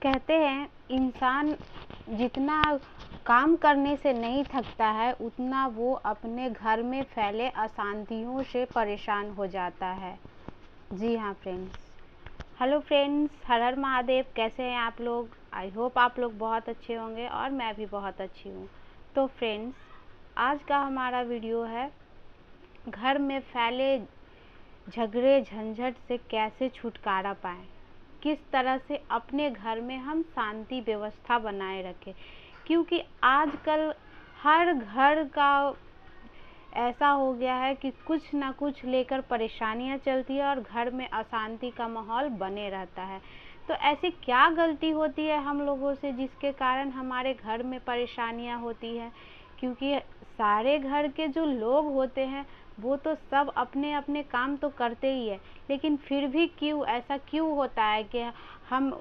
कहते हैं इंसान जितना काम करने से नहीं थकता है उतना वो अपने घर में फैले अशांतियों से परेशान हो जाता है। जी हाँ फ्रेंड्स, हेलो फ्रेंड्स, हर हर महादेव। कैसे हैं आप लोग? आई होप आप लोग बहुत अच्छे होंगे और मैं भी बहुत अच्छी हूँ। तो फ्रेंड्स, आज का हमारा वीडियो है घर में फैले झगड़े झंझट से कैसे छुटकारा पाएं, किस तरह से अपने घर में हम शांति व्यवस्था बनाए रखें। क्योंकि आजकल हर घर का ऐसा हो गया है कि कुछ ना कुछ लेकर परेशानियां चलती है और घर में अशांति का माहौल बने रहता है। तो ऐसी क्या गलती होती है हम लोगों से जिसके कारण हमारे घर में परेशानियां होती है? क्योंकि सारे घर के जो लोग होते हैं वो तो सब अपने अपने काम तो करते ही है, लेकिन फिर भी ऐसा क्यों होता है कि हम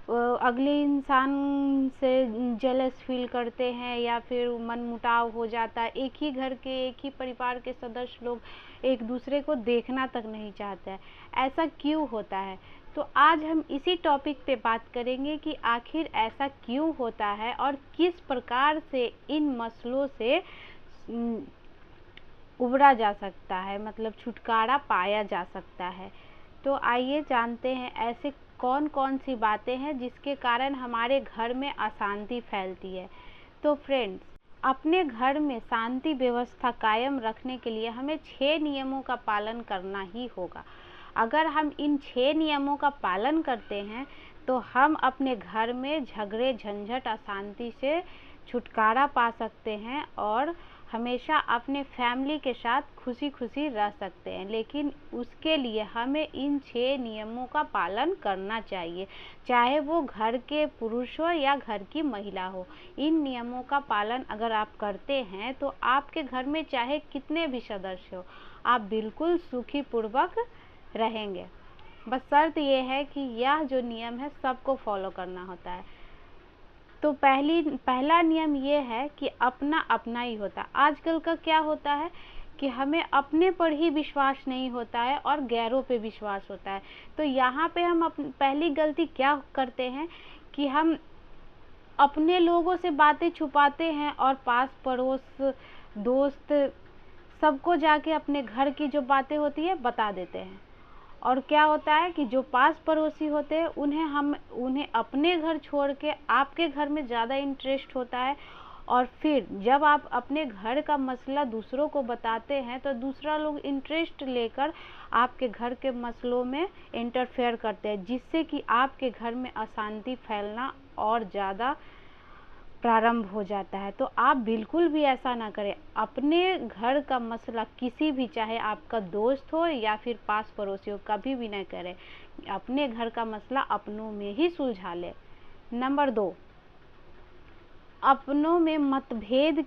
अगले इंसान से जेलस फील करते हैं या फिर मनमुटाव हो जाता है। एक ही घर के, एक ही परिवार के सदस्य लोग एक दूसरे को देखना तक नहीं चाहते हैं। ऐसा क्यों होता है? तो आज हम इसी टॉपिक पे बात करेंगे कि आखिर ऐसा क्यों होता है और किस प्रकार से इन मसलों से उबरा जा सकता है, मतलब छुटकारा पाया जा सकता है। तो आइए जानते हैं ऐसे कौन कौन सी बातें हैं जिसके कारण हमारे घर में अशांति फैलती है। तो फ्रेंड्स, अपने घर में शांति व्यवस्था कायम रखने के लिए हमें 6 नियमों का पालन करना ही होगा। अगर हम इन 6 नियमों का पालन करते हैं तो हम अपने घर में झगड़े झंझट अशांति से छुटकारा पा सकते हैं और हमेशा अपने फैमिली के साथ खुशी खुशी रह सकते हैं। लेकिन उसके लिए हमें इन 6 नियमों का पालन करना चाहिए, चाहे वो घर के पुरुष हो या घर की महिला हो। इन नियमों का पालन अगर आप करते हैं तो आपके घर में चाहे कितने भी सदस्य हो, आप बिल्कुल सुखी पूर्वक रहेंगे। बस शर्त ये है कि यह जो नियम है सबको फॉलो करना होता है। तो पहला नियम ये है कि अपना अपना ही होता है। आजकल का क्या होता है कि हमें अपने पर ही विश्वास नहीं होता है और गैरों पे विश्वास होता है। तो यहाँ पे हम पहली गलती क्या करते हैं कि हम अपने लोगों से बातें छुपाते हैं और पास पड़ोस दोस्त सबको जाके अपने घर की जो बातें होती है बता देते हैं। और क्या होता है कि जो पास पड़ोसी होते हैं उन्हें अपने घर छोड़ के आपके घर में ज़्यादा इंटरेस्ट होता है। और फिर जब आप अपने घर का मसला दूसरों को बताते हैं तो दूसरा लोग इंटरेस्ट लेकर आपके घर के मसलों में इंटरफेयर करते हैं, जिससे कि आपके घर में अशांति फैलना और ज़्यादा प्रारंभ हो जाता है। तो आप बिल्कुल भी ऐसा ना करें। अपने घर का मसला किसी भी, चाहे आपका दोस्त हो या फिर पास पड़ोसी हो, कभी भी ना करें। अपने घर का मसला अपनों में ही सुलझा ले। नंबर 2, अपनों में मतभेद।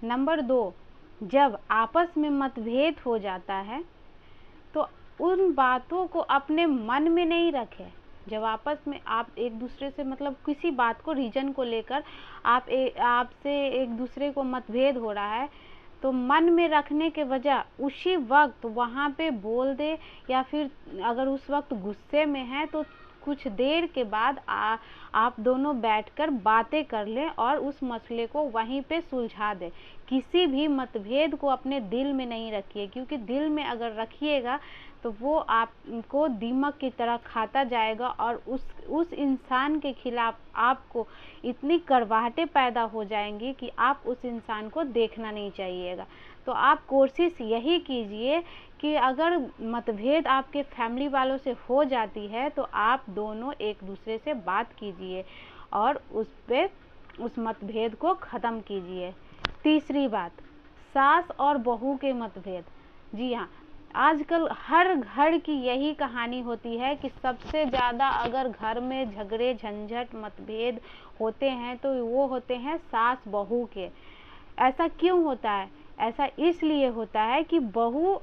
नंबर 2, जब आपस में मतभेद हो जाता है तो उन बातों को अपने मन में नहीं रखें। जब आपस में आप एक दूसरे से, मतलब किसी बात को, रीजन को लेकर आपसे एक दूसरे को मतभेद हो रहा है, तो मन में रखने के बजाय उसी वक्त वहाँ पे बोल दे, या फिर अगर उस वक्त गुस्से में है तो कुछ देर के बाद आप दोनों बैठकर बातें कर लें और उस मसले को वहीं पे सुलझा दें। किसी भी मतभेद को अपने दिल में नहीं रखिए, क्योंकि दिल में अगर रखिएगा तो वो आपको दीमक की तरह खाता जाएगा और उस इंसान के खिलाफ आपको इतनी कड़वाहटें पैदा हो जाएंगी कि आप उस इंसान को देखना नहीं चाहिएगा। तो आप कोशिश यही कीजिए कि अगर मतभेद आपके फैमिली वालों से हो जाती है तो आप दोनों एक दूसरे से बात कीजिए और उस मतभेद को ख़त्म कीजिए। तीसरी बात, सास और बहू के मतभेद। जी हाँ, आजकल हर घर की यही कहानी होती है कि सबसे ज़्यादा अगर घर में झगड़े झंझट मतभेद होते हैं तो वो होते हैं सास बहू के। ऐसा क्यों होता है? ऐसा इसलिए होता है कि बहू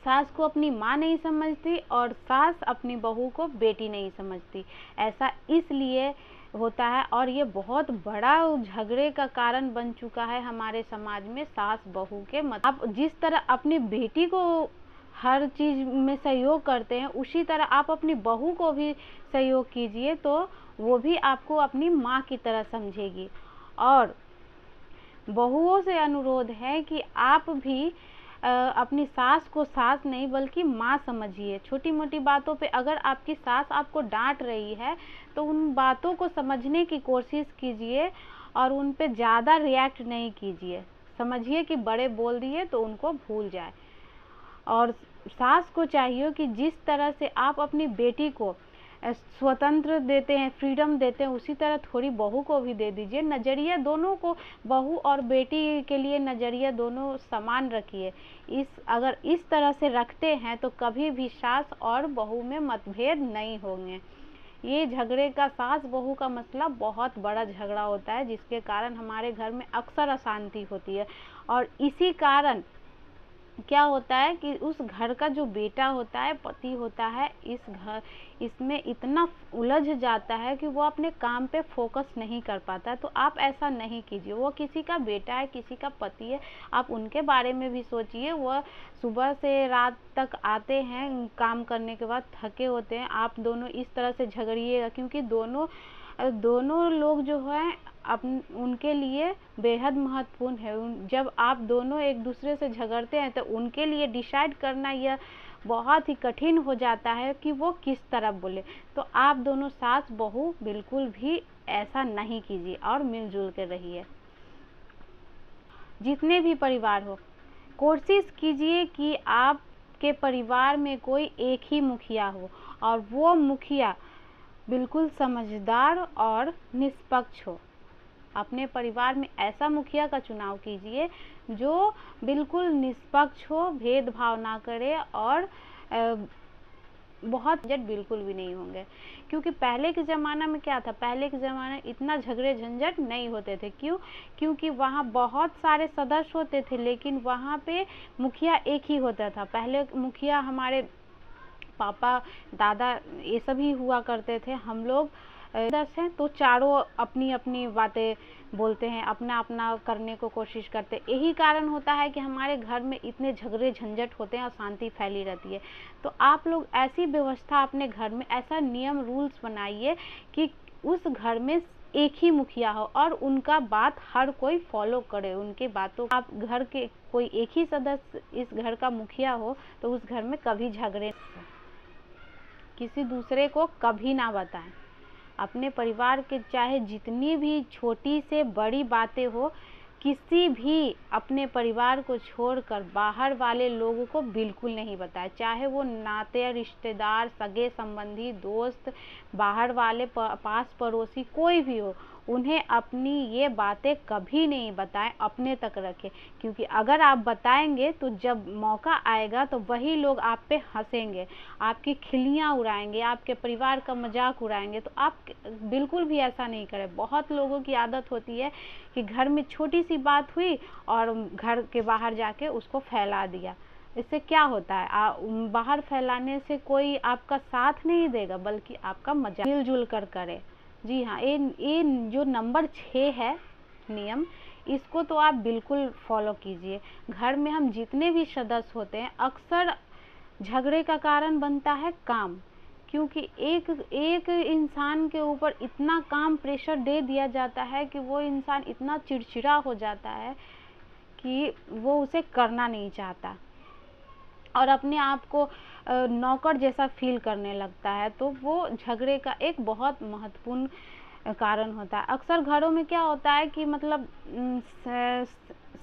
सास को अपनी माँ नहीं समझती और सास अपनी बहू को बेटी नहीं समझती। ऐसा इसलिए होता है और ये बहुत बड़ा झगड़े का कारण बन चुका है हमारे समाज में, सास बहू के मत। आप जिस तरह अपनी बेटी को हर चीज़ में सहयोग करते हैं, उसी तरह आप अपनी बहू को भी सहयोग कीजिए, तो वो भी आपको अपनी माँ की तरह समझेगी। और बहुओं से अनुरोध है कि आप भी अपनी सास को सास नहीं बल्कि माँ समझिए। छोटी मोटी बातों पे अगर आपकी सास आपको डांट रही है तो उन बातों को समझने की कोशिश कीजिए और उन पे ज़्यादा रिएक्ट नहीं कीजिए। समझिए कि बड़े बोल दिए तो उनको भूल जाए। और सास को चाहिए कि जिस तरह से आप अपनी बेटी को स्वतंत्र देते हैं, फ्रीडम देते हैं, उसी तरह थोड़ी बहू को भी दे दीजिए। नज़रिया दोनों को, बहू और बेटी के लिए नज़रिया दोनों समान रखिए। अगर इस तरह से रखते हैं तो कभी भी सास और बहू में मतभेद नहीं होंगे। ये झगड़े का, सास बहू का मसला बहुत बड़ा झगड़ा होता है, जिसके कारण हमारे घर में अक्सर अशांति होती है। और इसी कारण क्या होता है कि उस घर का जो बेटा होता है, पति होता है, इसमें इतना उलझ जाता है कि वो अपने काम पे फोकस नहीं कर पाता है। तो आप ऐसा नहीं कीजिए। वो किसी का बेटा है, किसी का पति है, आप उनके बारे में भी सोचिए। वह सुबह से रात तक आते हैं, काम करने के बाद थके होते हैं। आप दोनों इस तरह से झगड़िएगा, क्योंकि दोनों लोग जो हैं उनके लिए बेहद महत्वपूर्ण है। जब आप दोनों एक दूसरे से झगड़ते हैं तो उनके लिए डिसाइड करना यह बहुत ही कठिन हो जाता है कि वो किस तरफ बोले। तो आप दोनों सास बहू बिल्कुल भी ऐसा नहीं कीजिए और मिलजुल के रहिए। जितने भी परिवार हो, कोशिश कीजिए कि आपके परिवार में कोई एक ही मुखिया हो और वो मुखिया बिल्कुल समझदार और निष्पक्ष हो। अपने परिवार में ऐसा मुखिया का चुनाव कीजिए जो बिल्कुल निष्पक्ष हो, भेदभाव ना करे और बहुत झंझट बिल्कुल भी नहीं होंगे। क्योंकि पहले के ज़माना में क्या था, पहले के ज़माने में इतना झगड़े झंझट नहीं होते थे। क्यों? क्योंकि वहाँ बहुत सारे सदस्य होते थे, लेकिन वहाँ पे मुखिया एक ही होता था। पहले मुखिया हमारे पापा दादा ये सभी हुआ करते थे। हम लोग 10 हैं तो चारों अपनी अपनी बातें बोलते हैं, अपना अपना करने को कोशिश करते। यही कारण होता है कि हमारे घर में इतने झगड़े झंझट होते हैं और शांति फैली रहती है। तो आप लोग ऐसी व्यवस्था अपने घर में, ऐसा नियम रूल्स बनाइए कि उस घर में एक ही मुखिया हो और उनका बात हर कोई फॉलो करे, उनकी बातों। आप घर के कोई एक ही सदस्य इस घर का मुखिया हो तो उस घर में कभी झगड़े, किसी दूसरे को कभी ना बताएं। अपने परिवार के चाहे जितनी भी छोटी से बड़ी बातें हो, किसी भी अपने परिवार को छोड़कर बाहर वाले लोगों को बिल्कुल नहीं बताएं। चाहे वो नाते, रिश्तेदार, सगे संबंधी, दोस्त, बाहर वाले, पास पड़ोसी, कोई भी हो, उन्हें अपनी ये बातें कभी नहीं बताएं, अपने तक रखें। क्योंकि अगर आप बताएंगे तो जब मौका आएगा तो वही लोग आप पे हंसेंगे, आपकी खिल्लियाँ उड़ाएंगे, आपके परिवार का मजाक उड़ाएंगे। तो आप बिल्कुल भी ऐसा नहीं करें। बहुत लोगों की आदत होती है कि घर में छोटी सी बात हुई और घर के बाहर जाके उसको फैला दिया। इससे क्या होता है, बाहर फैलाने से कोई आपका साथ नहीं देगा, बल्कि आपका मजाक। मिलजुल कर करे। जी हाँ, ये जो नंबर 6 है नियम, इसको तो आप बिल्कुल फॉलो कीजिए। घर में हम जितने भी सदस्य होते हैं, अक्सर झगड़े का कारण बनता है काम। क्योंकि एक इंसान के ऊपर इतना काम प्रेशर दे दिया जाता है कि वो इंसान इतना चिड़चिड़ा हो जाता है कि वो उसे करना नहीं चाहता और अपने आप को नौकर जैसा फील करने लगता है। तो वो झगड़े का एक बहुत महत्वपूर्ण कारण होता है। अक्सर घरों में क्या होता है कि मतलब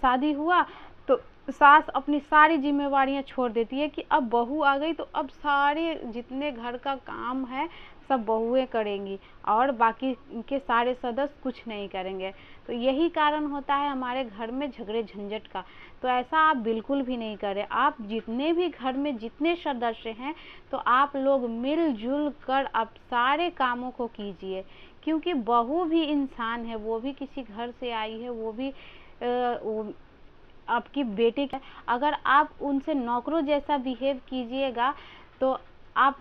शादी हुआ तो सास अपनी सारी जिम्मेवारियां छोड़ देती है कि अब बहू आ गई तो अब सारे जितने घर का काम है सब बहुएं करेंगी और बाकी के सारे सदस्य कुछ नहीं करेंगे। तो यही कारण होता है हमारे घर में झगड़े झंझट का। तो ऐसा आप बिल्कुल भी नहीं करें। आप जितने भी घर में जितने सदस्य हैं तो आप लोग मिलजुल कर आप सारे कामों को कीजिए। क्योंकि बहू भी इंसान है, वो भी किसी घर से आई है, वो भी आपकी बेटी। अगर आप उनसे नौकरों जैसा बिहेव कीजिएगा तो आप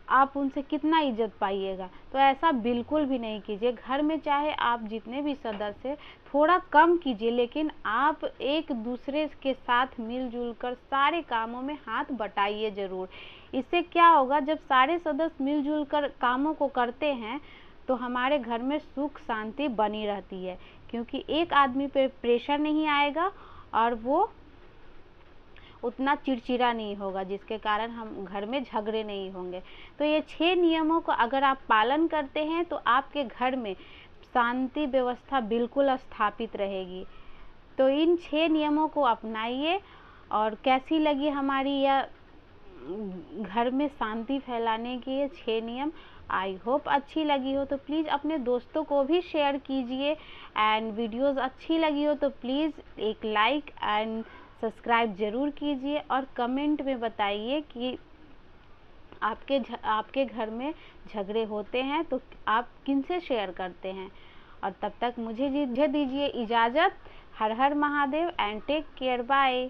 आप उनसे कितना इज्जत पाइएगा। तो ऐसा बिल्कुल भी नहीं कीजिए। घर में चाहे आप जितने भी सदस्य, थोड़ा कम कीजिए, लेकिन आप एक दूसरे के साथ मिलजुल कर सारे कामों में हाथ बटाइए ज़रूर। इससे क्या होगा, जब सारे सदस्य मिलजुल कर कामों को करते हैं तो हमारे घर में सुख शांति बनी रहती है, क्योंकि एक आदमी पे प्रेशर नहीं आएगा और वो उतना चिड़चिड़ा नहीं होगा, जिसके कारण हम घर में झगड़े नहीं होंगे। तो ये 6 नियमों को अगर आप पालन करते हैं तो आपके घर में शांति व्यवस्था बिल्कुल स्थापित रहेगी। तो इन 6 नियमों को अपनाइए। और कैसी लगी हमारी यह घर में शांति फैलाने की ये 6 नियम, आई होप अच्छी लगी हो तो प्लीज़ अपने दोस्तों को भी शेयर कीजिए। एंड वीडियोस अच्छी लगी हो तो प्लीज़ एक लाइक एंड सब्सक्राइब ज़रूर कीजिए, और कमेंट में बताइए कि आपके घर में झगड़े होते हैं तो आप किनसे शेयर करते हैं। और तब तक मुझे दीजिए इजाज़त। Har Har Mahadev and take care, bye.